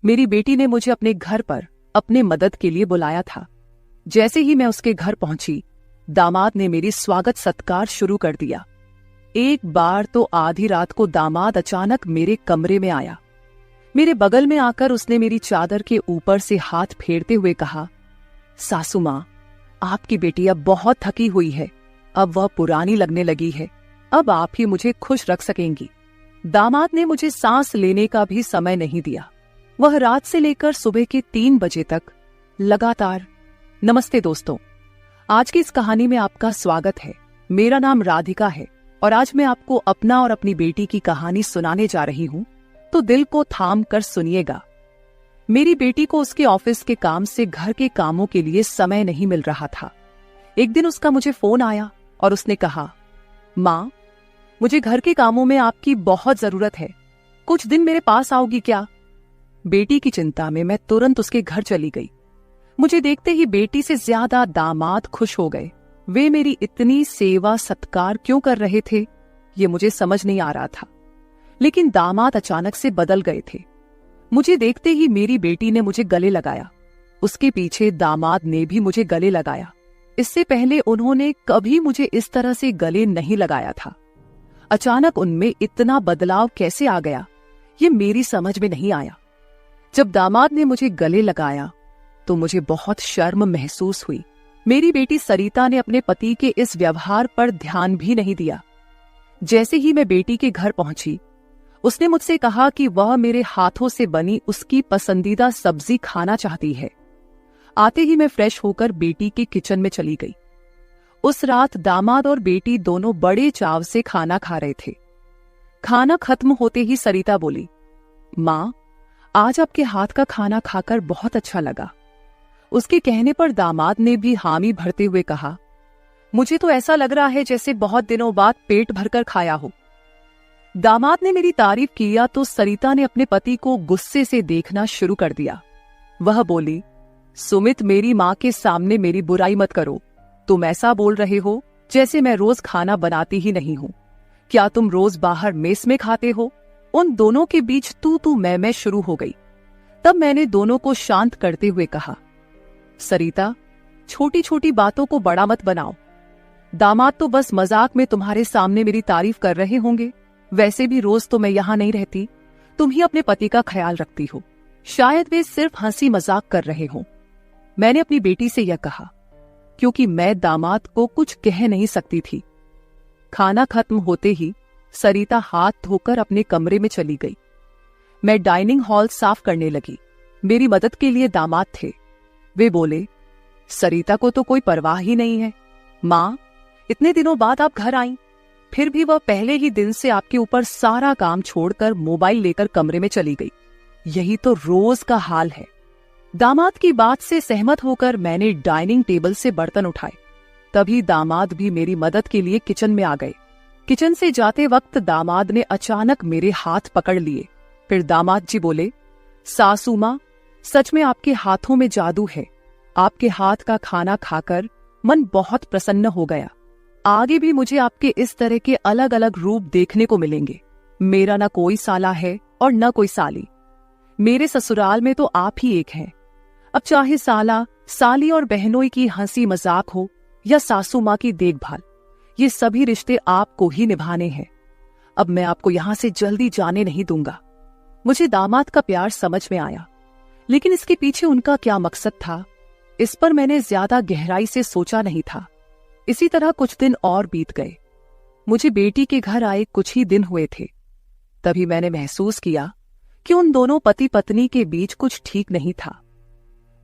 मेरी बेटी ने मुझे अपने घर पर अपने मदद के लिए बुलाया था। जैसे ही मैं उसके घर पहुंची, दामाद ने मेरी स्वागत सत्कार शुरू कर दिया। एक बार तो आधी रात को दामाद अचानक मेरे कमरे में आया। मेरे बगल में आकर उसने मेरी चादर के ऊपर से हाथ फेरते हुए कहा, सासू माँ, आपकी बेटी अब बहुत थकी हुई है, अब वह पुरानी लगने लगी है, अब आप ही मुझे खुश रख सकेंगी। दामाद ने मुझे सांस लेने का भी समय नहीं दिया। वह रात से लेकर सुबह के 3 बजे तक लगातार। नमस्ते दोस्तों, आज की इस कहानी में आपका स्वागत है। मेरा नाम राधिका है और आज मैं आपको अपना और अपनी बेटी की कहानी सुनाने जा रही हूँ, तो दिल को थाम कर सुनिएगा। मेरी बेटी को उसके ऑफिस के काम से घर के कामों के लिए समय नहीं मिल रहा था। एक दिन उसका मुझे फोन आया और उसने कहा, माँ, मुझे घर के कामों में आपकी बहुत जरूरत है, कुछ दिन मेरे पास आओगी क्या? बेटी की चिंता में मैं तुरंत उसके घर चली गई। मुझे देखते ही बेटी से ज्यादा दामाद खुश हो गए। वे मेरी इतनी सेवा सत्कार क्यों कर रहे थे, ये मुझे समझ नहीं आ रहा था। लेकिन दामाद अचानक से बदल गए थे। मुझे देखते ही मेरी बेटी ने मुझे गले लगाया। उसके पीछे दामाद ने भी मुझे गले लगाया। इससे पहले उन्होंने कभी मुझे इस तरह से गले नहीं लगाया था। अचानक उनमें इतना बदलाव कैसे आ गया, ये मेरी समझ में नहीं आया। जब दामाद ने मुझे गले लगाया तो मुझे बहुत शर्म महसूस हुई। मेरी बेटी सरिता ने अपने पति के इस व्यवहार पर ध्यान भी नहीं दिया। जैसे ही मैं बेटी के घर पहुंची, उसने मुझसे कहा कि वह मेरे हाथों से बनी उसकी पसंदीदा सब्जी खाना चाहती है। आते ही मैं फ्रेश होकर बेटी के किचन में चली गई। उस रात दामाद और बेटी दोनों बड़े चाव से खाना खा रहे थे। खाना खत्म होते ही सरिता बोली, माँ, आज आपके हाथ का खाना खाकर बहुत अच्छा लगा। उसके कहने पर दामाद ने भी हामी भरते हुए कहा, मुझे तो ऐसा लग रहा है जैसे बहुत दिनों बाद पेट भरकर खाया हो। दामाद ने मेरी तारीफ किया तो सरिता ने अपने पति को गुस्से से देखना शुरू कर दिया। वह बोली, सुमित, मेरी माँ के सामने मेरी बुराई मत करो। तुम ऐसा बोल रहे हो जैसे मैं रोज खाना बनाती ही नहीं हूँ। क्या तुम रोज बाहर मेस में खाते हो? उन दोनों के बीच तू मैं शुरू हो गई। तब मैंने दोनों को शांत करते हुए कहा, सरिता, छोटी छोटी बातों को बड़ा मत बनाओ। दामाद तो बस मजाक में तुम्हारे सामने मेरी तारीफ कर रहे होंगे। वैसे भी रोज तो मैं यहाँ नहीं रहती, तुम ही अपने पति का ख्याल रखती हो। शायद वे सिर्फ हंसी मजाक कर रहे हों। मैंने अपनी बेटी से यह कहा क्योंकि मैं दामाद को कुछ कह नहीं सकती थी। खाना खत्म होते ही सरिता हाथ धोकर अपने कमरे में चली गई। मैं डाइनिंग हॉल साफ करने लगी। मेरी मदद के लिए दामाद थे। वे बोले, सरिता को तो कोई परवाह ही नहीं है। माँ, इतने दिनों बाद आप घर आईं, फिर भी वह पहले ही दिन से आपके ऊपर सारा काम छोड़कर मोबाइल लेकर कमरे में चली गई। यही तो रोज का हाल है। दामाद की बात से सहमत होकर मैंने डाइनिंग टेबल से बर्तन उठाए। तभी दामाद भी मेरी मदद के लिए किचन में आ गए। किचन से जाते वक्त दामाद ने अचानक मेरे हाथ पकड़ लिए। फिर दामाद जी बोले, सासू माँ, सच में आपके हाथों में जादू है। आपके हाथ का खाना खाकर मन बहुत प्रसन्न हो गया। आगे भी मुझे आपके इस तरह के अलग अलग रूप देखने को मिलेंगे। मेरा न कोई साला है और न कोई साली। मेरे ससुराल में तो आप ही एक हैं। अब चाहे साला, साली और बहनोई की हंसी मजाक हो या सासू माँ की देखभाल, ये सभी रिश्ते आपको ही निभाने हैं। अब मैं आपको यहां से जल्दी जाने नहीं दूंगा। मुझे दामाद का प्यार समझ में आया, लेकिन इसके पीछे उनका क्या मकसद था, इस पर मैंने ज्यादा गहराई से सोचा नहीं था। इसी तरह कुछ दिन और बीत गए। मुझे बेटी के घर आए कुछ ही दिन हुए थे। तभी मैंने महसूस किया कि उन दोनों पति पत्नी के बीच कुछ ठीक नहीं था।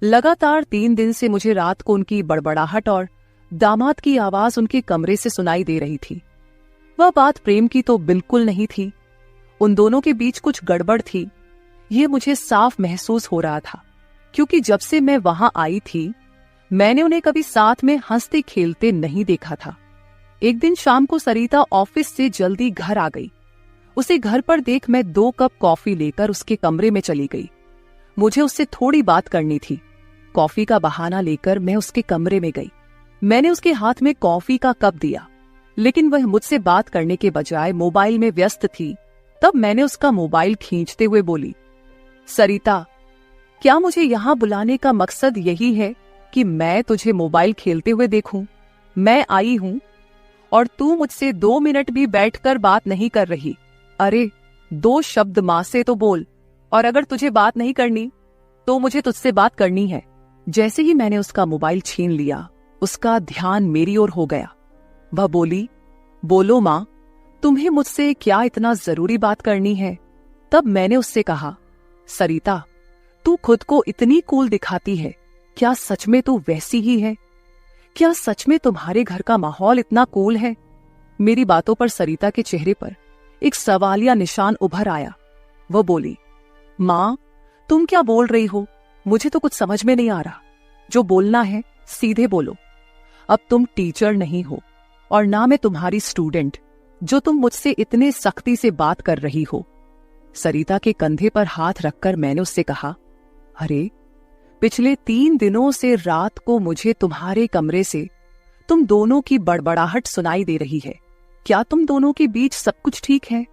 लगातार 3 दिन से मुझे रात को उनकी बड़बड़ाहट और दामाद की आवाज उनके कमरे से सुनाई दे रही थी। वह बात प्रेम की तो बिल्कुल नहीं थी। उन दोनों के बीच कुछ गड़बड़ थी, ये मुझे साफ महसूस हो रहा था, क्योंकि जब से मैं वहां आई थी मैंने उन्हें कभी साथ में हंसते खेलते नहीं देखा था। एक दिन शाम को सरिता ऑफिस से जल्दी घर आ गई। उसे घर पर देख मैं 2 कप कॉफी लेकर उसके कमरे में चली गई। मुझे उससे थोड़ी बात करनी थी। कॉफी का बहाना लेकर मैं उसके कमरे में गई। मैंने उसके हाथ में कॉफी का कप दिया, लेकिन वह मुझसे बात करने के बजाय मोबाइल में व्यस्त थी। तब मैंने उसका मोबाइल खींचते हुए बोली, सरिता, क्या मुझे यहाँ बुलाने का मकसद यही है कि मैं तुझे मोबाइल खेलते हुए देखूं? मैं आई हूं और तू मुझसे 2 मिनट भी बैठकर बात नहीं कर रही। अरे 2 शब्द मां से तो बोल, और अगर तुझे बात नहीं करनी तो मुझे तुझसे बात करनी है। जैसे ही मैंने उसका मोबाइल छीन लिया, उसका ध्यान मेरी ओर हो गया। वह बोली, बोलो मां, तुम्हें मुझसे क्या इतना जरूरी बात करनी है? तब मैंने उससे कहा, सरिता, तू खुद को इतनी कूल दिखाती है, क्या सच में तू वैसी ही है? क्या सच में तुम्हारे घर का माहौल इतना कूल है? मेरी बातों पर सरिता के चेहरे पर एक सवालिया निशान उभर आया। वह बोली, मां, तुम क्या बोल रही हो? मुझे तो कुछ समझ में नहीं आ रहा। जो बोलना है सीधे बोलो। अब तुम टीचर नहीं हो और ना मैं तुम्हारी स्टूडेंट, जो तुम मुझसे इतने सख्ती से बात कर रही हो। सरिता के कंधे पर हाथ रखकर मैंने उससे कहा, अरे पिछले 3 दिनों से रात को मुझे तुम्हारे कमरे से तुम दोनों की बड़बड़ाहट सुनाई दे रही है। क्या तुम दोनों के बीच सब कुछ ठीक है?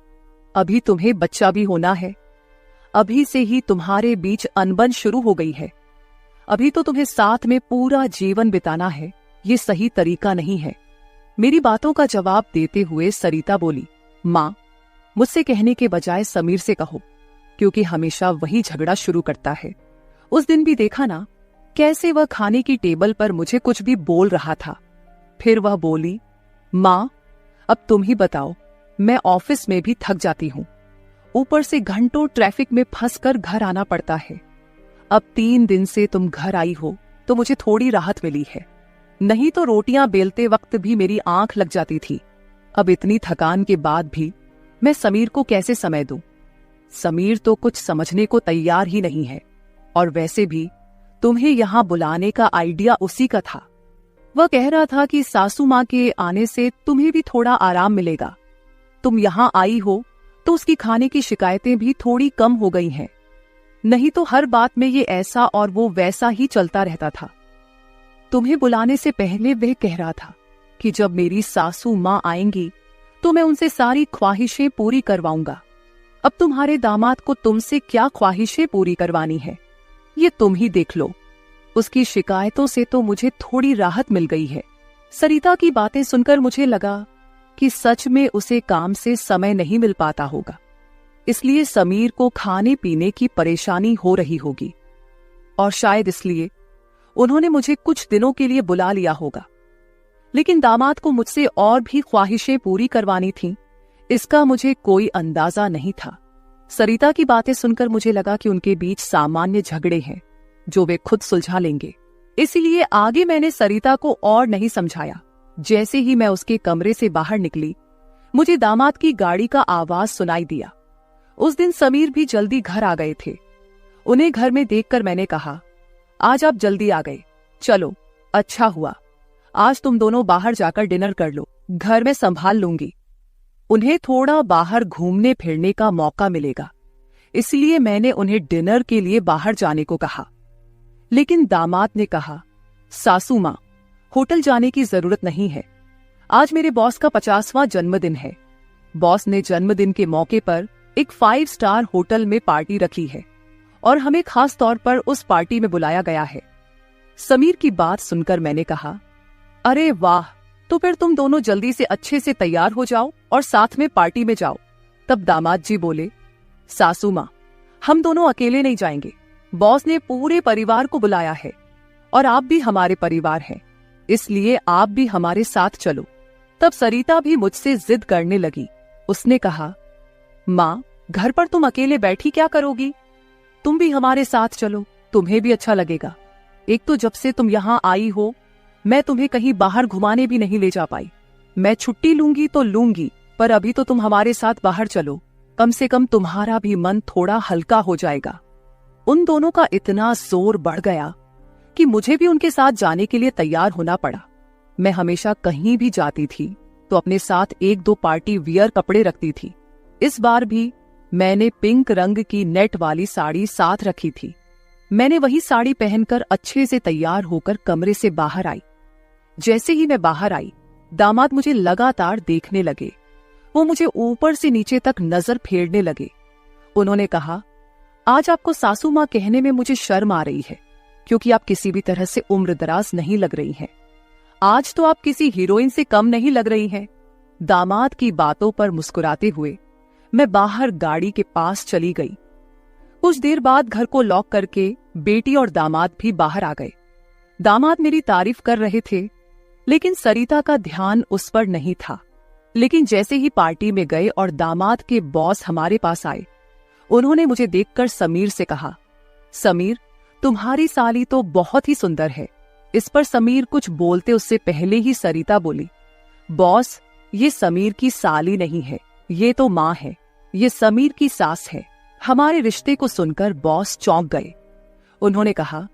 अभी तुम्हें बच्चा भी होना है। अभी से ही तुम्हारे बीच अनबन शुरू हो गई है। अभी तो तुम्हें साथ में पूरा जीवन बिताना है। ये सही तरीका नहीं है। मेरी बातों का जवाब देते हुए सरिता बोली, मां, मुझसे कहने के बजाय समीर से कहो, क्योंकि हमेशा वही झगड़ा शुरू करता है। उस दिन भी देखा ना, कैसे वह खाने की टेबल पर मुझे कुछ भी बोल रहा था। फिर वह बोली, मां, अब तुम ही बताओ, मैं ऑफिस में भी थक जाती हूं। ऊपर से घंटों ट्रैफिक में फंसकर घर आना पड़ता है। अब 3 दिन से तुम घर आई हो तो मुझे थोड़ी राहत मिली है, नहीं तो रोटियां बेलते वक्त भी मेरी आंख लग जाती थी। अब इतनी थकान के बाद भी मैं समीर को कैसे समय दूं? समीर तो कुछ समझने को तैयार ही नहीं है। और वैसे भी तुम्हें यहां बुलाने का आइडिया उसी का था। वह कह रहा था कि सासू मां के आने से तुम्हें भी थोड़ा आराम मिलेगा। तुम यहां आई हो तो उसकी खाने की शिकायतें भी थोड़ी कम हो गई हैं। नहीं तो हर बात में ये ऐसा और वो वैसा ही चलता रहता था। तुम्हें बुलाने से पहले वह कह रहा था कि जब मेरी सासू मां आएंगी तो मैं उनसे सारी ख्वाहिशें पूरी करवाऊंगा। अब तुम्हारे दामाद को तुमसे क्या ख्वाहिशें पूरी करवानी है, ये तुम ही देख लो। उसकी शिकायतों से तो मुझे थोड़ी राहत मिल गई है। सरिता की बातें सुनकर मुझे लगा कि सच में उसे काम से समय नहीं मिल पाता होगा, इसलिए समीर को खाने पीने की परेशानी हो रही होगी, और शायद इसलिए उन्होंने मुझे कुछ दिनों के लिए बुला लिया होगा। लेकिन दामाद को मुझसे और भी ख्वाहिशें पूरी करवानी थीं, इसका मुझे कोई अंदाजा नहीं था। सरिता की बातें सुनकर मुझे लगा कि उनके बीच सामान्य झगड़े हैं जो वे खुद सुलझा लेंगे। इसीलिए आगे मैंने सरिता को और नहीं समझाया। जैसे ही मैं उसके कमरे से बाहर निकली, मुझे दामाद की गाड़ी का आवाज सुनाई दिया। उस दिन समीर भी जल्दी घर आ गए थे। उन्हें घर में देखकर मैंने कहा, आज आप जल्दी आ गए, चलो अच्छा हुआ। आज तुम दोनों बाहर जाकर डिनर कर लो, घर में संभाल लूंगी। उन्हें थोड़ा बाहर घूमने फिरने का मौका मिलेगा, इसलिए मैंने उन्हें डिनर के लिए बाहर जाने को कहा। लेकिन दामाद ने कहा, सासू मां, होटल जाने की जरूरत नहीं है। आज मेरे बॉस का 50वां जन्मदिन है। बॉस ने जन्मदिन के मौके पर एक 5 स्टार होटल में पार्टी रखी है और हमें खास तौर पर उस पार्टी में बुलाया गया है। समीर की बात सुनकर मैंने कहा, अरे वाह, तो फिर तुम दोनों जल्दी से अच्छे से तैयार हो जाओ और साथ में पार्टी में जाओ। तब दामाद जी बोले, सासू मां, हम दोनों अकेले नहीं जाएंगे। बॉस ने पूरे परिवार को बुलाया है और आप भी हमारे परिवार हैं, इसलिए आप भी हमारे साथ चलो। तब सरिता भी मुझसे जिद करने लगी। उसने कहा, मां, घर पर तुम अकेले बैठी क्या करोगी? तुम भी हमारे साथ चलो, तुम्हें भी अच्छा लगेगा। एक तो जब से तुम यहाँ आई हो, मैं तुम्हें कहीं बाहर घुमाने भी नहीं ले जा पाई। मैं छुट्टी लूंगी तो लूंगी, पर अभी तो तुम हमारे साथ बाहर चलो, कम से कम तुम्हारा भी मन थोड़ा हल्का हो जाएगा। उन दोनों का इतना जोर बढ़ गया कि मुझे भी उनके साथ जाने के लिए तैयार होना पड़ा। मैं हमेशा कहीं भी जाती थी तो अपने साथ 1-2 पार्टी वियर कपड़े रखती थी। इस बार भी मैंने पिंक रंग की नेट वाली साड़ी साथ रखी थी। मैंने वही साड़ी पहनकर अच्छे से तैयार होकर कमरे से बाहर आई। जैसे ही मैं बाहर आई, दामाद मुझे लगातार देखने लगे। वो मुझे ऊपर से नीचे तक नजर फेरने लगे। उन्होंने कहा, आज आपको सासू माँ कहने में मुझे शर्म आ रही है, क्योंकि आप किसी भी तरह से उम्रदराज नहीं लग रही हैं। आज तो आप किसी हीरोइन से कम नहीं लग रही हैं। दामाद की बातों पर मुस्कुराते हुए मैं बाहर गाड़ी के पास चली गई। कुछ देर बाद घर को लॉक करके बेटी और दामाद भी बाहर आ गए। दामाद मेरी तारीफ कर रहे थे, लेकिन सरिता का ध्यान उस पर नहीं था। लेकिन जैसे ही पार्टी में गए और दामाद के बॉस हमारे पास आए, उन्होंने मुझे देखकर समीर से कहा, समीर, तुम्हारी साली तो बहुत ही सुंदर है। इस पर समीर कुछ बोलते उससे पहले ही सरिता बोली, बॉस, ये समीर की साली नहीं है, ये तो माँ है, ये समीर की सास है। हमारे रिश्ते को सुनकर बॉस चौंक गए। उन्होंने कहा,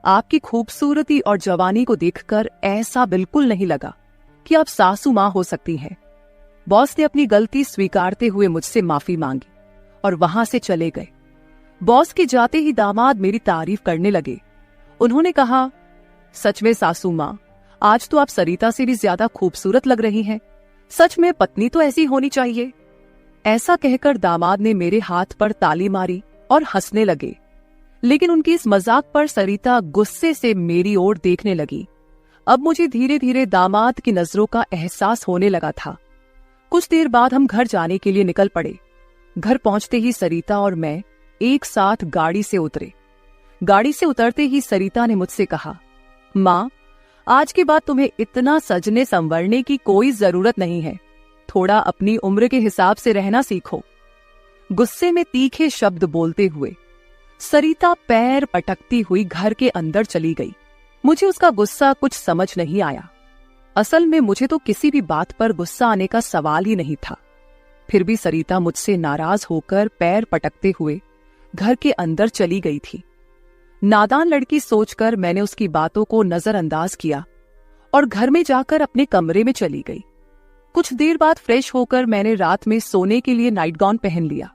आपकी खूबसूरती और जवानी को देखकर ऐसा बिल्कुल नहीं लगा कि आप सासू माँ हो सकती हैं। बॉस ने अपनी गलती स्वीकारते हुए मुझसे माफी मांगी और वहां से चले गए। बॉस के जाते ही दामाद मेरी तारीफ करने लगे। उन्होंने कहा, सच में सासू माँ, आज तो आप सरिता से भी ज्यादा खूबसूरत लग रही हैं। सच में पत्नी तो ऐसी होनी चाहिए। ऐसा कहकर दामाद ने मेरे हाथ पर ताली मारी और हंसने लगे। लेकिन उनकी इस मजाक पर सरिता गुस्से से मेरी ओर देखने लगी। अब मुझे धीरे धीरे दामाद की नजरों का एहसास होने लगा था। कुछ देर बाद हम घर जाने के लिए निकल पड़े। घर पहुंचते ही सरिता और मैं एक साथ गाड़ी से उतरे। गाड़ी से उतरते ही सरिता ने मुझसे कहा, माँ, आज के बाद तुम्हें इतना सजने संवरने की कोई जरूरत नहीं है। थोड़ा अपनी उम्र के हिसाब से रहना सीखो। गुस्से में तीखे शब्द बोलते हुए सरिता पैर पटकती हुई घर के अंदर चली गई। मुझे उसका गुस्सा कुछ समझ नहीं आया। असल में मुझे तो किसी भी बात पर गुस्सा आने का सवाल ही नहीं था। फिर भी सरिता मुझसे नाराज होकर पैर पटकते हुए घर के अंदर चली गई थी। नादान लड़की सोचकर मैंने उसकी बातों को नजरअंदाज किया और घर में जाकर अपने कमरे में चली गई। कुछ देर बाद फ्रेश होकर मैंने रात में सोने के लिए नाइट गाउन पहन लिया।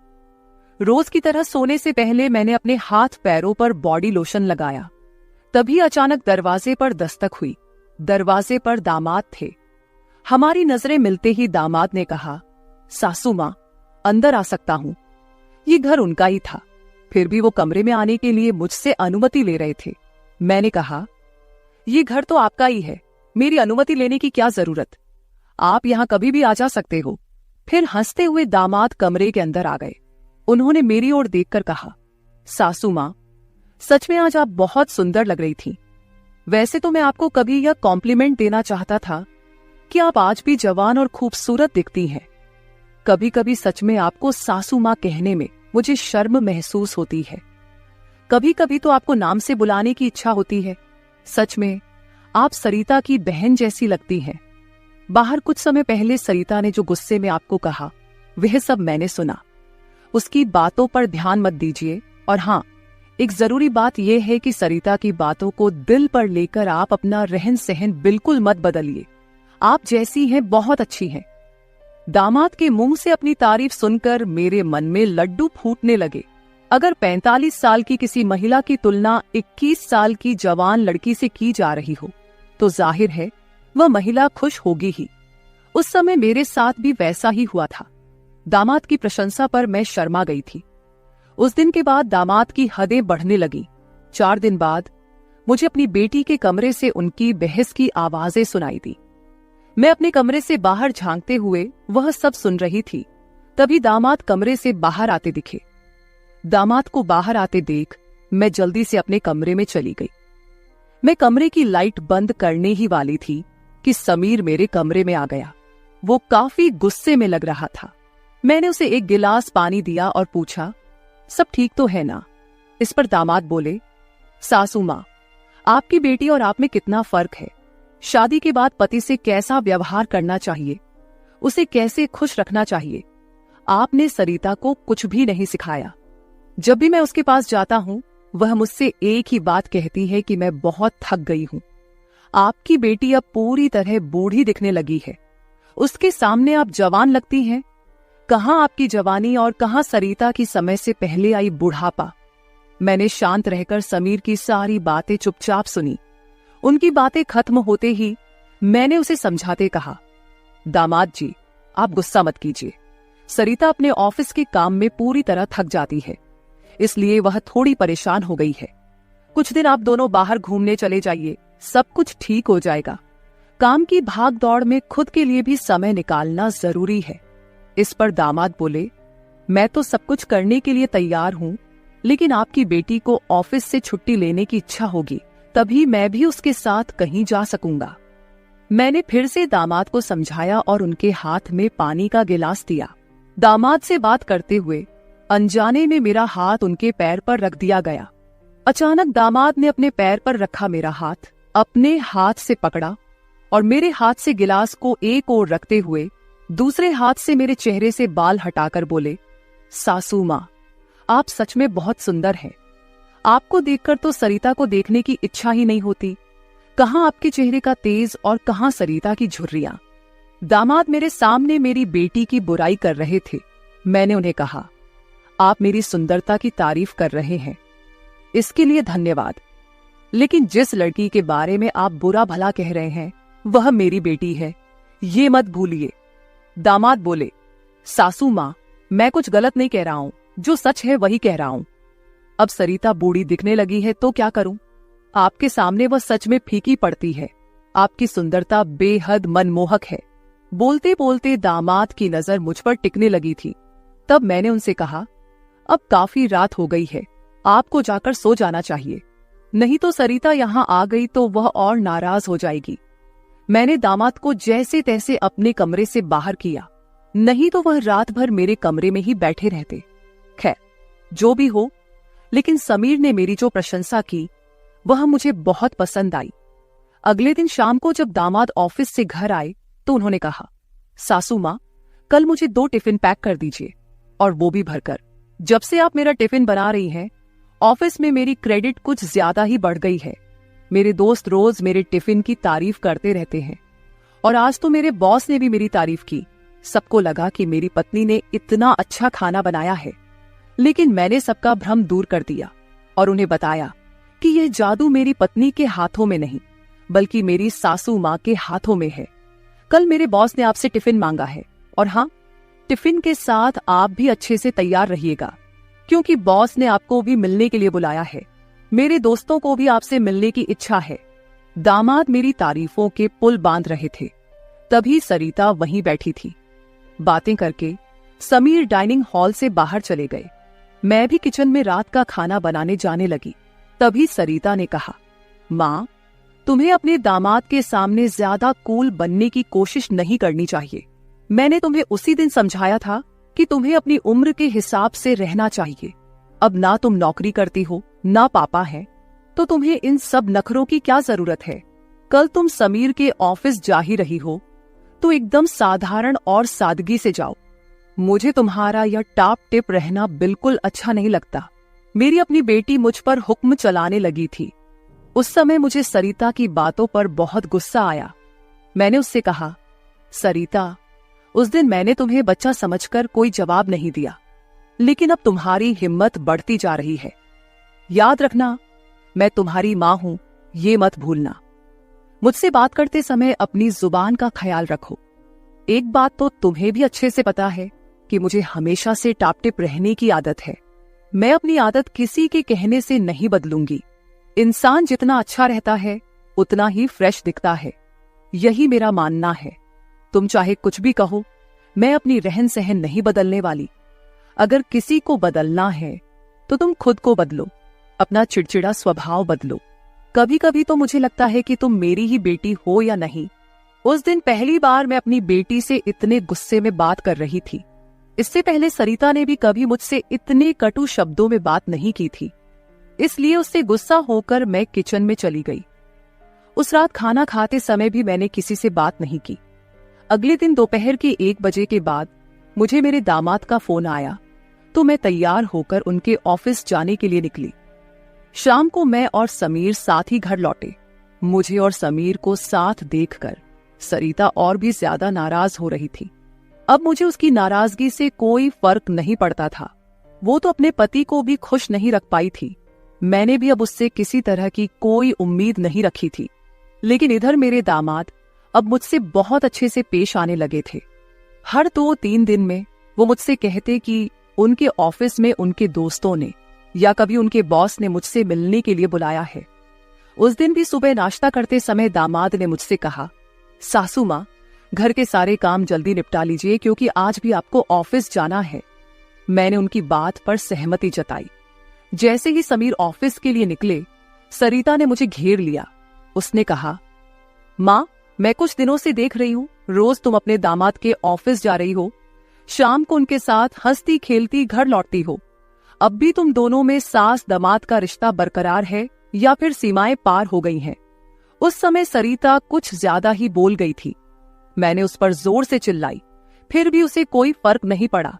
रोज की तरह सोने से पहले मैंने अपने हाथ पैरों पर बॉडी लोशन लगाया। तभी अचानक दरवाजे पर दस्तक हुई। दरवाजे पर दामाद थे। हमारी नजरें मिलते ही दामाद ने कहा, सासू माँ, अंदर आ सकता हूं। ये घर उनका ही था, फिर भी वो कमरे में आने के लिए मुझसे अनुमति ले रहे थे। मैंने कहा, ये घर तो आपका ही है, मेरी अनुमति लेने की क्या जरूरत, आप यहां कभी भी आ जा सकते हो। फिर हंसते हुए दामाद कमरे के अंदर आ गए। उन्होंने मेरी ओर देखकर कहा, सासू माँ, सच में आज आप बहुत सुंदर लग रही थी। वैसे तो मैं आपको कभी यह कॉम्प्लीमेंट देना चाहता था कि आप आज भी जवान और खूबसूरत दिखती हैं। कभी कभी सच में आपको सासू माँ कहने में मुझे शर्म महसूस होती है। कभी कभी तो आपको नाम से बुलाने की इच्छा होती है। सच में आप सरिता की बहन जैसी लगती हैं। बाहर कुछ समय पहले सरिता ने जो गुस्से में आपको कहा, वह सब मैंने सुना। उसकी बातों पर ध्यान मत दीजिए। और हाँ, एक जरूरी बात यह है कि सरिता की बातों को दिल पर लेकर आप अपना रहन सहन बिल्कुल मत बदलिए। आप जैसी हैं बहुत अच्छी हैं। दामाद के मुंह से अपनी तारीफ सुनकर मेरे मन में लड्डू फूटने लगे। अगर 45 साल की किसी महिला की तुलना 21 साल की जवान लड़की से की जा रही हो, तो जाहिर है वह महिला खुश होगी ही। उस समय मेरे साथ भी वैसा ही हुआ था। दामाद की प्रशंसा पर मैं शर्मा गई थी। उस दिन के बाद दामाद की हदें बढ़ने लगी। 4 दिन बाद मुझे अपनी बेटी के कमरे से उनकी बहस की आवाजें सुनाई दी। मैं अपने कमरे से बाहर झांकते हुए वह सब सुन रही थी। तभी दामाद कमरे से बाहर आते दिखे। दामाद को बाहर आते देख मैं जल्दी से अपने कमरे में चली गई। मैं कमरे की लाइट बंद करने ही वाली थी कि समीर मेरे कमरे में आ गया। वो काफी गुस्से में लग रहा था। मैंने उसे एक गिलास पानी दिया और पूछा, सब ठीक तो है ना? इस पर दामाद बोले, सासू माँ, आपकी बेटी और आप में कितना फर्क है। शादी के बाद पति से कैसा व्यवहार करना चाहिए, उसे कैसे खुश रखना चाहिए, आपने सरिता को कुछ भी नहीं सिखाया। जब भी मैं उसके पास जाता हूं, वह मुझसे एक ही बात कहती है कि मैं बहुत थक गई हूं। आपकी बेटी अब पूरी तरह बूढ़ी दिखने लगी है। उसके सामने आप जवान लगती हैं। कहां आपकी जवानी और कहां सरिता की समय से पहले आई बुढ़ापा। मैंने शांत रहकर समीर की सारी बातें चुपचाप सुनी। उनकी बातें खत्म होते ही मैंने उसे समझाते कहा, दामाद जी, आप गुस्सा मत कीजिए। सरिता अपने ऑफिस के काम में पूरी तरह थक जाती है, इसलिए वह थोड़ी परेशान हो गई है। कुछ दिन आप दोनों बाहर घूमने चले जाइए, सब कुछ ठीक हो जाएगा। काम की भाग दौड़ में खुद के लिए भी समय निकालना जरूरी है। इस पर दामाद बोले, मैं तो सब कुछ करने के लिए तैयार हूँ, लेकिन आपकी बेटी को ऑफिस से छुट्टी लेने की इच्छा होगी, तभी मैं भी उसके साथ कहीं जा सकूंगा। मैंने फिर से दामाद को समझाया और उनके हाथ में पानी का गिलास दिया। दामाद से बात करते हुए अनजाने में मेरा हाथ उनके पैर पर रख दिया गया। अचानक दामाद ने अपने पैर पर रखा मेरा हाथ अपने हाथ से पकड़ा और मेरे हाथ से गिलास को एक ओर रखते हुए दूसरे हाथ से मेरे चेहरे से बाल हटाकर बोले, सासू माँ, आप सच में बहुत सुंदर हैं। आपको देखकर तो सरिता को देखने की इच्छा ही नहीं होती। कहाँ आपके चेहरे का तेज और कहाँ सरिता की झुर्रियां। दामाद मेरे सामने मेरी बेटी की बुराई कर रहे थे। मैंने उन्हें कहा, आप मेरी सुंदरता की तारीफ कर रहे हैं, इसके लिए धन्यवाद, लेकिन जिस लड़की के बारे में आप बुरा भला कह रहे हैं वह मेरी बेटी है, ये मत भूलिए। दामाद बोले, सासू माँ, मैं कुछ गलत नहीं कह रहा हूं, जो सच है वही कह रहा हूं। अब सरिता बूढ़ी दिखने लगी है तो क्या करूं? आपके सामने वह सच में फीकी पड़ती है। आपकी सुंदरता बेहद मनमोहक है। बोलते बोलते दामाद की नजर मुझ पर टिकने लगी थी। तब मैंने उनसे कहा, अब काफी रात हो गई है, आपको जाकर सो जाना चाहिए, नहीं तो सरिता यहाँ आ गई तो वह और नाराज हो जाएगी। मैंने दामाद को जैसे तैसे अपने कमरे से बाहर किया, नहीं तो वह रात भर मेरे कमरे में ही बैठे रहते। खैर, जो भी हो, लेकिन समीर ने मेरी जो प्रशंसा की वह मुझे बहुत पसंद आई। अगले दिन शाम को जब दामाद ऑफिस से घर आए तो उन्होंने कहा, सासू माँ, कल मुझे 2 टिफिन पैक कर दीजिए, और वो भी भरकर। जब से आप मेरा टिफिन बना रही हैं, ऑफिस में मेरी क्रेडिट कुछ ज्यादा ही बढ़ गई है। मेरे दोस्त रोज मेरे टिफिन की तारीफ करते रहते हैं, और आज तो मेरे बॉस ने भी मेरी तारीफ की। सबको लगा कि मेरी पत्नी ने इतना अच्छा खाना बनाया है, लेकिन मैंने सबका भ्रम दूर कर दिया और उन्हें बताया कि यह जादू मेरी पत्नी के हाथों में नहीं, बल्कि मेरी सासू माँ के हाथों में है। कल मेरे बॉस ने आपसे टिफिन मांगा है, और हाँ, टिफिन के साथ आप भी अच्छे से तैयार रहिएगा, क्योंकि बॉस ने आपको भी मिलने के लिए बुलाया है। मेरे दोस्तों को भी आपसे मिलने की इच्छा है। दामाद मेरी तारीफों के पुल बांध रहे थे, तभी सरिता वहीं बैठी थी। बातें करके समीर डाइनिंग हॉल से बाहर चले गए। मैं भी किचन में रात का खाना बनाने जाने लगी। तभी सरिता ने कहा, माँ, तुम्हें अपने दामाद के सामने ज्यादा कूल बनने की कोशिश नहीं करनी चाहिए। मैंने तुम्हें उसी दिन समझाया था कि तुम्हें अपनी उम्र के हिसाब से रहना चाहिए। अब ना तुम नौकरी करती हो, ना पापा है, तो तुम्हें इन सब नखरों की क्या जरूरत है? कल तुम समीर के ऑफिस जा ही रही हो, तो एकदम साधारण और सादगी से जाओ। मुझे तुम्हारा यह टाप टिप रहना बिल्कुल अच्छा नहीं लगता। मेरी अपनी बेटी मुझ पर हुक्म चलाने लगी थी। उस समय मुझे सरिता की बातों पर बहुत गुस्सा आया। मैंने उससे कहा, सरिता, उस दिन मैंने तुम्हें बच्चा समझकर कोई जवाब नहीं दिया, लेकिन अब तुम्हारी हिम्मत बढ़ती जा रही है। याद रखना, मैं तुम्हारी माँ हूं, ये मत भूलना। मुझसे बात करते समय अपनी जुबान का ख्याल रखो। एक बात तो तुम्हें भी अच्छे से पता है कि मुझे हमेशा से टापटिप रहने की आदत है। मैं अपनी आदत किसी के कहने से नहीं बदलूंगी। इंसान जितना अच्छा रहता है उतना ही फ्रेश दिखता है, यही मेरा मानना है। तुम चाहे कुछ भी कहो, मैं अपनी रहन सहन नहीं बदलने वाली। अगर किसी को बदलना है तो तुम खुद को बदलो, अपना चिड़चिड़ा स्वभाव बदलो। कभी कभी तो मुझे लगता है कि तुम मेरी ही बेटी हो या नहीं। उस दिन पहली बार मैं अपनी बेटी से इतने गुस्से में बात कर रही थी। इससे पहले सरिता ने भी कभी मुझसे इतने कटु शब्दों में बात नहीं की थी। इसलिए उससे गुस्सा होकर मैं किचन में चली गई। उस रात खाना खाते समय भी मैंने किसी से बात नहीं की। अगले दिन दोपहर के 1 बजे के बाद मुझे मेरे दामाद का फोन आया, तो मैं तैयार होकर उनके ऑफिस जाने के लिए निकली। शाम को मैं और समीर साथ ही घर लौटे। मुझे और समीर को साथ देखकर सरिता और भी ज्यादा नाराज हो रही थी। अब मुझे उसकी नाराजगी से कोई फर्क नहीं पड़ता था। वो तो अपने पति को भी खुश नहीं रख पाई थी। मैंने भी अब उससे किसी तरह की कोई उम्मीद नहीं रखी थी। लेकिन इधर मेरे दामाद अब मुझसे बहुत अच्छे से पेश आने लगे थे। हर 2-3 दिन में वो मुझसे कहते कि उनके ऑफिस में उनके दोस्तों ने या कभी उनके बॉस ने मुझसे मिलने के लिए बुलाया है। उस दिन भी सुबह नाश्ता करते समय दामाद ने मुझसे कहा, सासू माँ, घर के सारे काम जल्दी निपटा लीजिए क्योंकि आज भी आपको ऑफिस जाना है। मैंने उनकी बात पर सहमति जताई। जैसे ही समीर ऑफिस के लिए निकले, सरिता ने मुझे घेर लिया। उसने कहा, माँ, मैं कुछ दिनों से देख रही हूँ, रोज तुम अपने दामाद के ऑफिस जा रही हो, शाम को उनके साथ हंसती खेलती घर लौटती हो। अब भी तुम दोनों में सास दामाद का रिश्ता बरकरार है या फिर सीमाएं पार हो गई हैं? उस समय सरिता कुछ ज्यादा ही बोल गई थी। मैंने उस पर जोर से चिल्लाई, फिर भी उसे कोई फर्क नहीं पड़ा।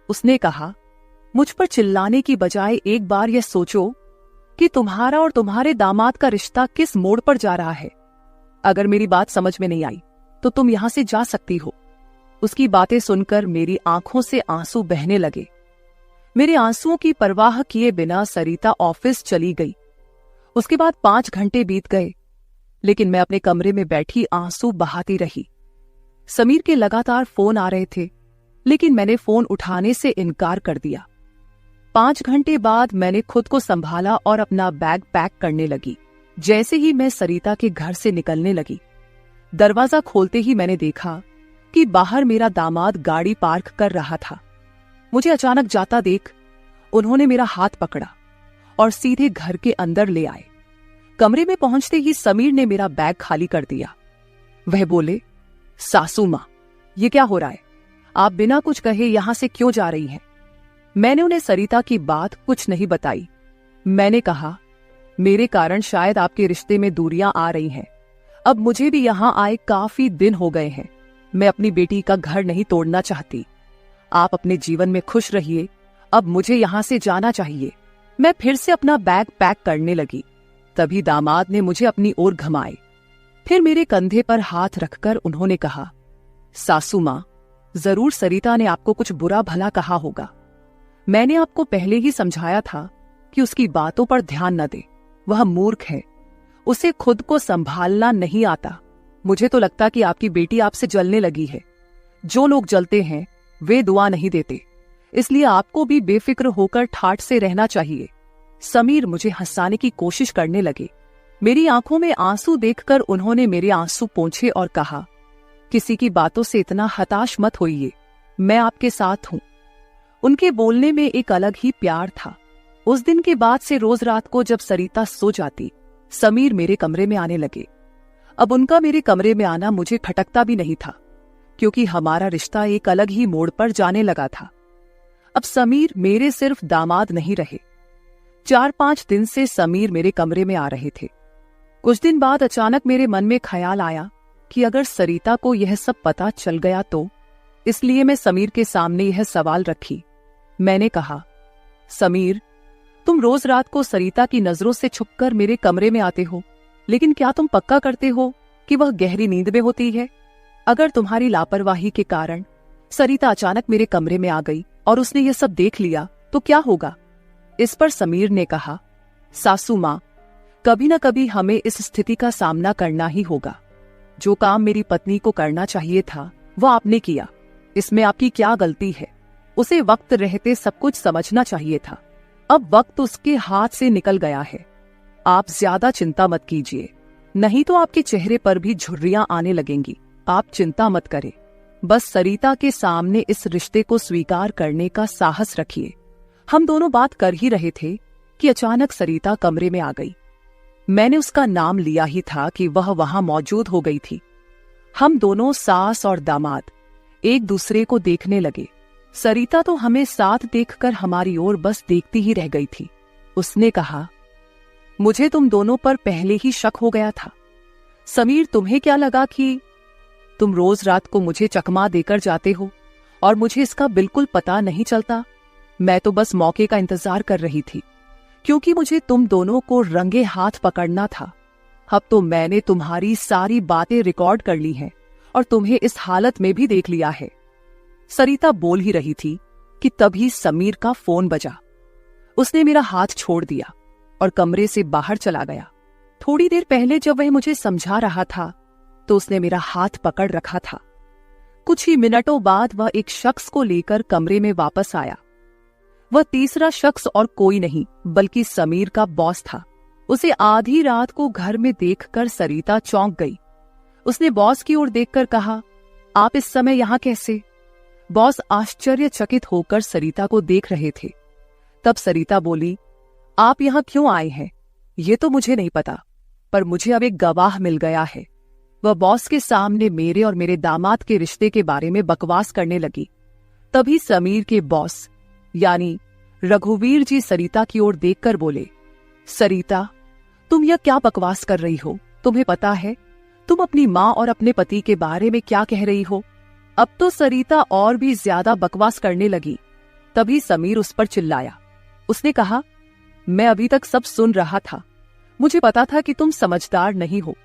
उसने कहा, मुझ पर चिल्लाने की बजाय एक बार यह सोचो कि तुम्हारा और तुम्हारे दामाद का रिश्ता किस मोड़ पर जा रहा है। अगर मेरी बात समझ में नहीं आई तो तुम यहां से जा सकती हो। उसकी बातें सुनकर मेरी आंखों से आंसू बहने लगे। मेरे आंसुओं की परवाह किए बिना सरिता ऑफिस चली गई। उसके बाद 5 घंटे बीत गए, लेकिन मैं अपने कमरे में बैठी आंसू बहाती रही। समीर के लगातार फोन आ रहे थे, लेकिन मैंने फोन उठाने से इनकार कर दिया। 5 घंटे बाद मैंने खुद को संभाला और अपना बैग पैक करने लगी। जैसे ही मैं सरिता के घर से निकलने लगी, दरवाजा खोलते ही मैंने देखा कि बाहर मेरा दामाद गाड़ी पार्क कर रहा था। मुझे अचानक जाता देख उन्होंने मेरा हाथ पकड़ा और सीधे घर के अंदर ले आए। कमरे में पहुंचते ही समीर ने मेरा बैग खाली कर दिया। वह बोले, सासू मां, ये क्या हो रहा है? आप बिना कुछ कहे यहां से क्यों जा रही हैं? मैंने उन्हें सरिता की बात कुछ नहीं बताई। मैंने कहा, मेरे कारण शायद आपके रिश्ते में दूरियां आ रही हैं। अब मुझे भी यहां आए काफी दिन हो गए हैं। मैं अपनी बेटी का घर नहीं तोड़ना चाहती। आप अपने जीवन में खुश रहिए, अब मुझे यहां से जाना चाहिए। मैं फिर से अपना बैग पैक करने लगी। तभी दामाद ने मुझे अपनी ओर घुमाए। फिर मेरे कंधे पर हाथ रखकर उन्होंने कहा, सासू मां, जरूर सरिता ने आपको कुछ बुरा भला कहा होगा। मैंने आपको पहले ही समझाया था कि उसकी बातों पर ध्यान न दे। वह मूर्ख है, उसे खुद को संभालना नहीं आता। मुझे तो लगता कि आपकी बेटी आपसे जलने लगी है। जो लोग जलते हैं वे दुआ नहीं देते, इसलिए आपको भी बेफिक्र होकर ठाठ से रहना चाहिए। समीर मुझे हंसाने की कोशिश करने लगे। मेरी आंखों में आंसू देखकर उन्होंने मेरे आंसू पोंछे और कहा, किसी की बातों से इतना हताश मत होइए, मैं आपके साथ हूं। उनके बोलने में एक अलग ही प्यार था। उस दिन के बाद से रोज रात को जब सरिता सो जाती, समीर मेरे कमरे में आने लगे। अब उनका मेरे कमरे में आना मुझे खटकता भी नहीं था, क्योंकि हमारा रिश्ता एक अलग ही मोड़ पर जाने लगा था। अब समीर मेरे सिर्फ दामाद नहीं रहे। 4-5 दिन से समीर मेरे कमरे में आ रहे थे। कुछ दिन बाद अचानक मेरे मन में ख्याल आया कि अगर सरिता को यह सब पता चल गया तो, इसलिए मैं समीर के सामने यह सवाल रखी। मैंने कहा, समीर, तुम रोज रात को सरिता की नजरों से छुपकर मेरे कमरे में आते हो, लेकिन क्या तुम पक्का करते हो कि वह गहरी नींद में होती है? अगर तुम्हारी लापरवाही के कारण सरिता अचानक मेरे कमरे में आ गई और उसने यह सब देख लिया तो क्या होगा? इस पर समीर ने कहा, सासू मां, कभी न कभी हमें इस स्थिति का सामना करना ही होगा। जो काम मेरी पत्नी को करना चाहिए था वह आपने किया, इसमें आपकी क्या गलती है? उसे वक्त रहते सब कुछ समझना चाहिए था। अब वक्त उसके हाथ से निकल गया है। आप ज्यादा चिंता मत कीजिए, नहीं तो आपके चेहरे पर भी झुर्रियां आने लगेंगी। आप चिंता मत करें, बस सरिता के सामने इस रिश्ते को स्वीकार करने का साहस रखिए। हम दोनों बात कर ही रहे थे कि अचानक सरिता कमरे में आ गई। मैंने उसका नाम लिया ही था कि वह वहां मौजूद हो गई थी। हम दोनों सास और दामाद एक दूसरे को देखने लगे। सरिता तो हमें साथ देखकर हमारी ओर बस देखती ही रह गई थी। उसने कहा, मुझे तुम दोनों पर पहले ही शक हो गया था। समीर, तुम्हें क्या लगा कि तुम रोज रात को मुझे चकमा देकर जाते हो और मुझे इसका बिल्कुल पता नहीं चलता? मैं तो बस मौके का इंतजार कर रही थी, क्योंकि मुझे तुम दोनों को रंगे हाथ पकड़ना था। अब तो मैंने तुम्हारी सारी बातें रिकॉर्ड कर ली हैं और तुम्हें इस हालत में भी देख लिया है। सरिता बोल ही रही थी कि तभी समीर का फोन बजा। उसने मेरा हाथ छोड़ दिया और कमरे से बाहर चला गया। थोड़ी देर पहले जब वह मुझे समझा रहा था तो उसने मेरा हाथ पकड़ रखा था। कुछ ही मिनटों बाद वह एक शख्स को लेकर कमरे में वापस आया। वह तीसरा शख्स और कोई नहीं बल्कि समीर का बॉस था। उसे आधी रात को घर में देखकर सरिता चौंक गई। उसने बॉस की ओर देखकर कहा, आप इस समय यहां कैसे? बॉस आश्चर्यचकित होकर सरिता को देख रहे थे। तब सरिता बोली, आप यहां क्यों आए हैं ये तो मुझे नहीं पता, पर मुझे अब एक गवाह मिल गया है। वह बॉस के सामने मेरे और मेरे दामाद के रिश्ते के बारे में बकवास करने लगी। तभी समीर के बॉस यानी रघुवीर जी सरिता की ओर देखकर बोले, सरिता, तुम यह क्या बकवास कर रही हो? तुम्हें पता है तुम अपनी माँ और अपने पति के बारे में क्या कह रही हो? अब तो सरिता और भी ज्यादा बकवास करने लगी। तभी समीर उस पर चिल्लाया। उसने कहा, मैं अभी तक सब सुन रहा था। मुझे पता था कि तुम समझदार नहीं हो,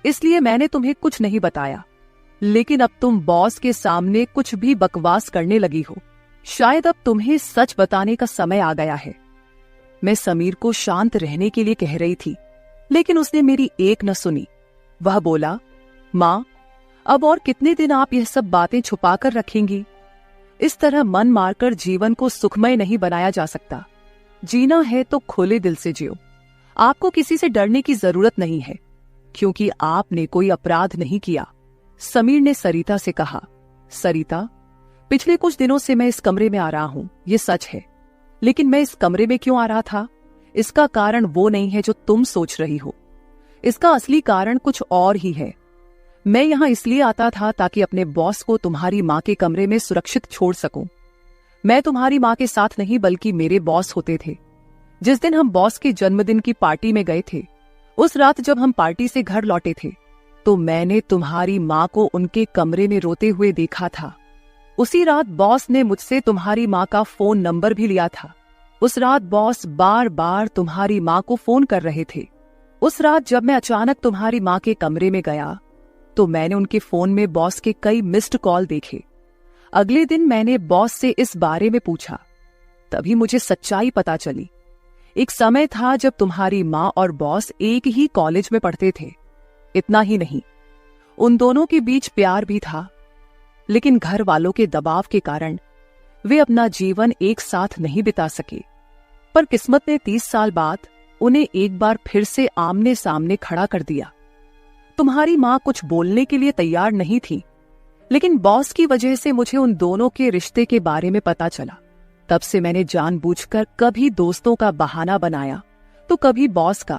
इसलिए मैंने तुम्हें कुछ नहीं बताया, लेकिन अब तुम बॉस के सामने कुछ भी बकवास करने लगी हो। शायद अब तुम्हें सच बताने का समय आ गया है। मैं समीर को शांत रहने के लिए कह रही थी, लेकिन उसने मेरी एक न सुनी। वह बोला, माँ, अब और कितने दिन आप यह सब बातें छुपाकर रखेंगी? इस तरह मन मारकर जीवन को सुखमय नहीं बनाया जा सकता। जीना है तो खुले दिल से जियो। आपको किसी से डरने की जरूरत नहीं है, क्योंकि आपने कोई अपराध नहीं किया। समीर ने सरिता से कहा, सरिता, पिछले कुछ दिनों से मैं इस कमरे में आ रहा हूं, ये सच है, लेकिन मैं इस कमरे में क्यों आ रहा था, इसका कारण वो नहीं है जो तुम सोच रही हो। इसका असली कारण कुछ और ही है। मैं यहां इसलिए आता था ताकि अपने बॉस को तुम्हारी माँ के कमरे में सुरक्षित छोड़ सकूं। मैं तुम्हारी माँ के साथ नहीं बल्कि मेरे बॉस होते थे। जिस दिन हम बॉस के जन्मदिन की पार्टी में गए थे, उस रात जब हम पार्टी से घर लौटे थे, तो मैंने तुम्हारी माँ को उनके कमरे में रोते हुए देखा था। उसी रात बॉस ने मुझसे तुम्हारी माँ का फोन नंबर भी लिया था। उस रात बॉस बार बार तुम्हारी माँ को फोन कर रहे थे। उस रात जब मैं अचानक तुम्हारी माँ के कमरे में गया, तो मैंने उनके फोन में बॉस के कई मिस्ड कॉल देखे। अगले दिन मैंने बॉस से इस बारे में पूछा, तभी मुझे सच्चाई पता चली। एक समय था जब तुम्हारी माँ और बॉस एक ही कॉलेज में पढ़ते थे। इतना ही नहीं, उन दोनों के बीच प्यार भी था, लेकिन घर वालों के दबाव के कारण वे अपना जीवन एक साथ नहीं बिता सके। पर किस्मत ने 30 साल बाद उन्हें एक बार फिर से आमने सामने खड़ा कर दिया। तुम्हारी माँ कुछ बोलने के लिए तैयार नहीं थी, लेकिन बॉस की वजह से मुझे उन दोनों के रिश्ते के बारे में पता चला। तब से मैंने जानबूझकर कभी दोस्तों का बहाना बनाया तो कभी बॉस का,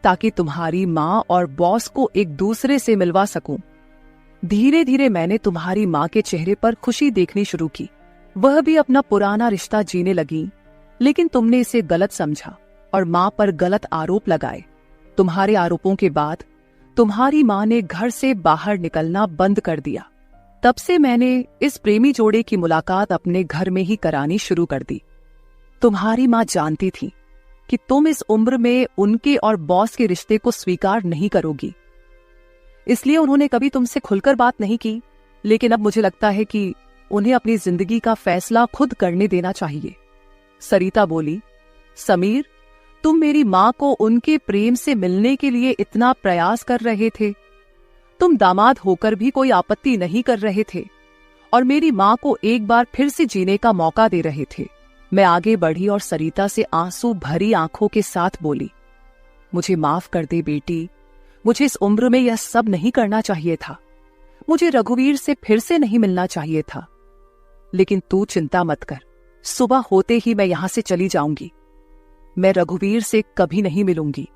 ताकि तुम्हारी माँ और बॉस को एक दूसरे से मिलवा सकूं। धीरे धीरे मैंने तुम्हारी माँ के चेहरे पर खुशी देखनी शुरू की। वह भी अपना पुराना रिश्ता जीने लगी, लेकिन तुमने इसे गलत समझा और माँ पर गलत आरोप लगाए। तुम्हारे आरोपों के बाद तुम्हारी माँ ने घर से बाहर निकलना बंद कर दिया। तब से मैंने इस प्रेमी जोड़े की मुलाकात अपने घर में ही करानी शुरू कर दी। तुम्हारी माँ जानती थी कि तुम इस उम्र में उनके और बॉस के रिश्ते को स्वीकार नहीं करोगी, इसलिए उन्होंने कभी तुमसे खुलकर बात नहीं की। लेकिन अब मुझे लगता है कि उन्हें अपनी जिंदगी का फैसला खुद करने देना चाहिए। सरिता बोली, समीर, तुम मेरी माँ को उनके प्रेम से मिलने के लिए इतना प्रयास कर रहे थे। तुम दामाद होकर भी कोई आपत्ति नहीं कर रहे थे और मेरी माँ को एक बार फिर से जीने का मौका दे रहे थे। मैं आगे बढ़ी और सरिता से आंसू भरी आंखों के साथ बोली, मुझे माफ कर दे बेटी, मुझे इस उम्र में यह सब नहीं करना चाहिए था। मुझे रघुवीर से फिर से नहीं मिलना चाहिए था। लेकिन तू चिंता मत कर, सुबह होते ही मैं यहां से चली जाऊंगी। मैं रघुवीर से कभी नहीं मिलूंगी।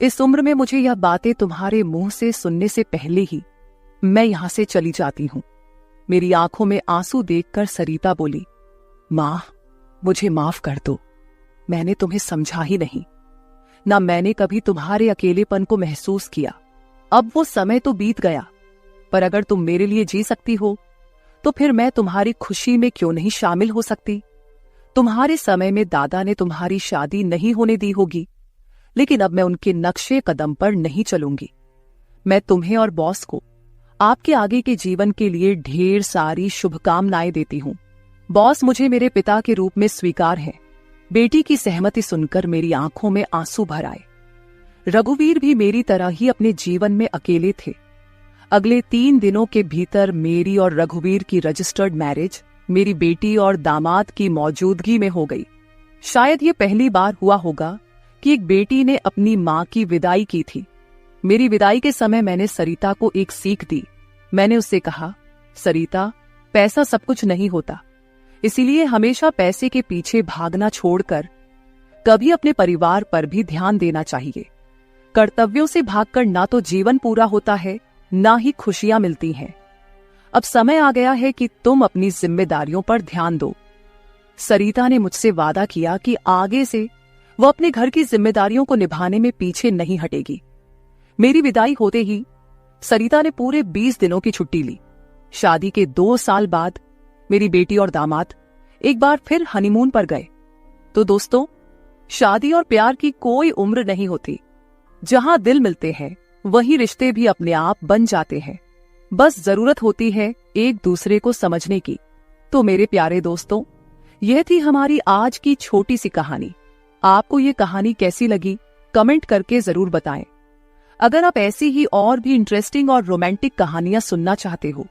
इस उम्र में मुझे यह बातें तुम्हारे मुंह से सुनने से पहले ही मैं यहां से चली जाती हूं। मेरी आंखों में आंसू देखकर सरिता बोली, मां, मुझे माफ कर दो। मैंने तुम्हें समझा ही नहीं, ना मैंने कभी तुम्हारे अकेलेपन को महसूस किया। अब वो समय तो बीत गया, पर अगर तुम मेरे लिए जी सकती हो तो फिर मैं तुम्हारी खुशी में क्यों नहीं शामिल हो सकती। तुम्हारे समय में दादा ने तुम्हारी शादी नहीं होने दी होगी, लेकिन अब मैं उनके नक्शे कदम पर नहीं चलूंगी। मैं तुम्हें और बॉस को आपके आगे के जीवन के लिए ढेर सारी शुभकामनाएं देती हूं। बॉस मुझे मेरे पिता के रूप में स्वीकार है। बेटी की सहमति सुनकर मेरी आंखों में आंसू भर आए। रघुवीर भी मेरी तरह ही अपने जीवन में अकेले थे। अगले 3 दिनों के भीतर मेरी और रघुवीर की रजिस्टर्ड मैरिज मेरी बेटी और दामाद की मौजूदगी में हो गई। शायद ये पहली बार हुआ होगा कि एक बेटी ने अपनी मां की विदाई की थी। मेरी विदाई के समय मैंने सरिता को एक सीख दी। मैंने उससे कहा, सरिता, पैसा सब कुछ नहीं होता, इसीलिए हमेशा पैसे के पीछे भागना छोड़कर कभी अपने परिवार पर भी ध्यान देना चाहिए। कर्तव्यों से भागकर ना तो जीवन पूरा होता है, ना ही खुशियां मिलती हैं। अब समय आ गया है कि तुम अपनी जिम्मेदारियों पर ध्यान दो। सरिता ने मुझसे वादा किया कि आगे से वो अपने घर की जिम्मेदारियों को निभाने में पीछे नहीं हटेगी। मेरी विदाई होते ही सरिता ने पूरे 20 दिनों की छुट्टी ली। शादी के 2 साल बाद मेरी बेटी और दामाद एक बार फिर हनीमून पर गए। तो दोस्तों, शादी और प्यार की कोई उम्र नहीं होती। जहां दिल मिलते हैं वहीं रिश्ते भी अपने आप बन जाते हैं। बस जरूरत होती है एक दूसरे को समझने की। तो मेरे प्यारे दोस्तों, यह थी हमारी आज की छोटी सी कहानी। आपको ये कहानी कैसी लगी कमेंट करके जरूर बताएं। अगर आप ऐसी ही और भी इंटरेस्टिंग और रोमांटिक कहानियां सुनना चाहते हो